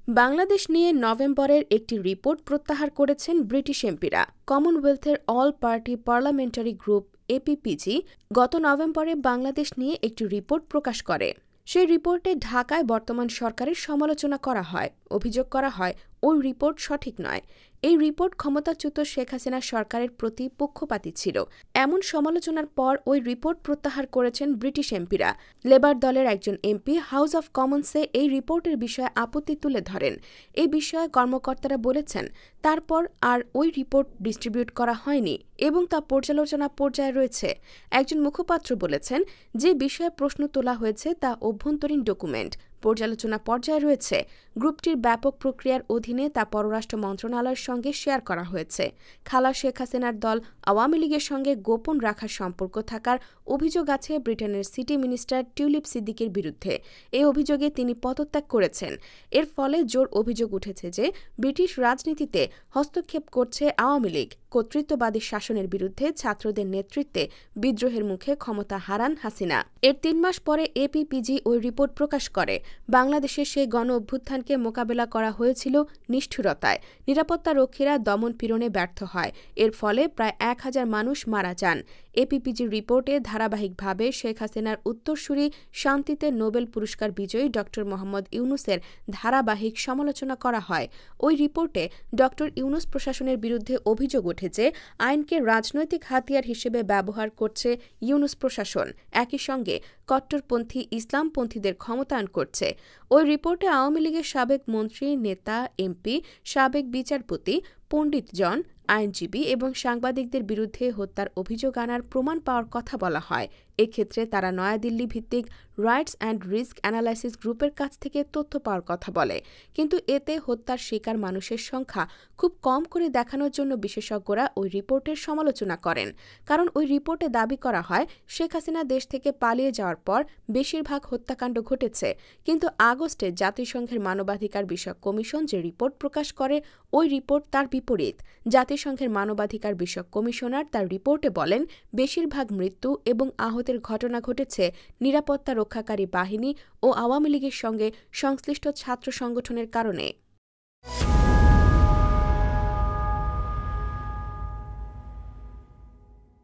বাংলাদেশ নিয়ে নভেম্বরের একটি রিপোর্ট প্রত্যাহার করেছেন ব্রিটিশ এমপিরা। কমনওয়েলথের all party parliamentary group APPG গত নভেম্বরে বাংলাদেশ নিয়ে একটি রিপোর্ট প্রকাশ করে। সেই রিপোর্টে ঢাকায় বর্তমান সরকারের সমালোচনা করা হয়। অভিযোগ করা হয় ওই রিপোর্ট সঠিক নয়। এই রিপোর্ট ক্ষমতাচ্যুত শেখ হাসিনা সরকারের প্রতি পক্ষপাতী ছিল। এমন সমালোচনার পর ওই রিপোর্ট প্রত্যাহার করেছেন ব্রিটিশ এমপিরা। লেবার দলের একজন এমপি হাউস অব কমন্সে এই রিপোর্টের বিষয়ে আপত্তি তুলে ধরেন। এই বিষয়ে কর্মকর্তারা বলেছেন, তারপর আর ওই রিপোর্ট ডিস্ট্রিবিউট করা হয়নি এবং তা পর্যালোচনা পর্যায়ে রয়েছে। একজন মুখপাত্র বলেছেন, যে বিষয়ে প্রশ্ন তোলা হয়েছে তা অভ্যন্তরীণ ডকুমেন্ট, পর্যালোচনা পর্যায়ে রয়েছে। গ্রুপটির ব্যাপক প্রক্রিয়ার অধীনে তা পররাষ্ট্র মন্ত্রণালয়ের সঙ্গে শেয়ার করা হয়েছে। খালা শেখ হাসিনার দল আওয়ামী লীগের সঙ্গে গোপন রাখার সম্পর্ক থাকার অভিযোগ আছে ব্রিটেনের সিটি মিনিস্টার টিউলিপ সিদ্দিকের বিরুদ্ধে। এই অভিযোগে তিনি পদত্যাগ করেছেন। এর ফলে জোর অভিযোগ উঠেছে যে ব্রিটিশ রাজনীতিতে হস্তক্ষেপ করছে আওয়ামী লীগ। কর্তৃত্ববাদী শাসনের বিরুদ্ধে ছাত্রদের নেতৃত্বে বিদ্রোহের মুখে ক্ষমতা হারান হাসিনা। এর ৩ মাস পরে এপিপিজি ওই রিপোর্ট প্রকাশ করে। বাংলাদেশের সেই গণ অভ্যুত্থানকে মোকাবেলা করা হয়েছিল নিষ্ঠুরতায়। নিরাপত্তারক্ষীরা দমন পীড়নে ব্যর্থ হয়। এর ফলে প্রায় ১,০০০ মানুষ মারা যান। এপিপিজির রিপোর্টে ধারাবাহিকভাবে শেখ হাসিনার উত্তরসূরি শান্তিতে নোবেল পুরস্কার বিজয়ী ড. মোহাম্মদ ইউনূসের ধারাবাহিক সমালোচনা করা হয়। ওই রিপোর্টে ড. ইউনূস প্রশাসনের বিরুদ্ধে অভিযোগ উঠেছে, আইনকে রাজনৈতিক হাতিয়ার হিসেবে ব্যবহার করছে ইউনূস প্রশাসন। একই সঙ্গে কট্টরপন্থী ইসলামপন্থীদের ক্ষমতায়ন করছে। ওই রিপোর্টে আওয়ামী লীগের সাবেক মন্ত্রী, নেতা, এমপি, সাবেক বিচারপতি, পণ্ডিতজন, আইনজীবী এবং সাংবাদিকদের বিরুদ্ধে হত্যার অভিযোগ আনার প্রমাণ পাওয়ার কথা বলা হয়। এক্ষেত্রে তারা নয়াদিল্লি ভিত্তিক রাইটস অ্যান্ড রিস্ক অ্যানালাইসিস গ্রুপের কাছ থেকে তথ্য পাওয়ার কথা বলে। কিন্তু এতে হত্যার শিকার মানুষের সংখ্যা খুব কম করে দেখানোর জন্য বিশেষজ্ঞরা ওই রিপোর্টের সমালোচনা করেন। কারণ ওই রিপোর্টে দাবি করা হয়, শেখ হাসিনা দেশ থেকে পালিয়ে যাওয়ার পর বেশিরভাগ হত্যাকাণ্ড ঘটেছে। কিন্তু আগস্টে জাতিসংঘের মানবাধিকার বিষয়ক কমিশন যে রিপোর্ট প্রকাশ করে, ওই রিপোর্ট তার বিপরীত। জাতিসংঘের মানবাধিকার বিষয়ক কমিশনার তার রিপোর্টে বলেন, বেশিরভাগ মৃত্যু এবং আহতের ঘটনা ঘটেছে নিরাপত্তা রক্ষাকারী বাহিনী ও আওয়ামী লীগের সঙ্গে সংশ্লিষ্ট ছাত্র সংগঠনের কারণে।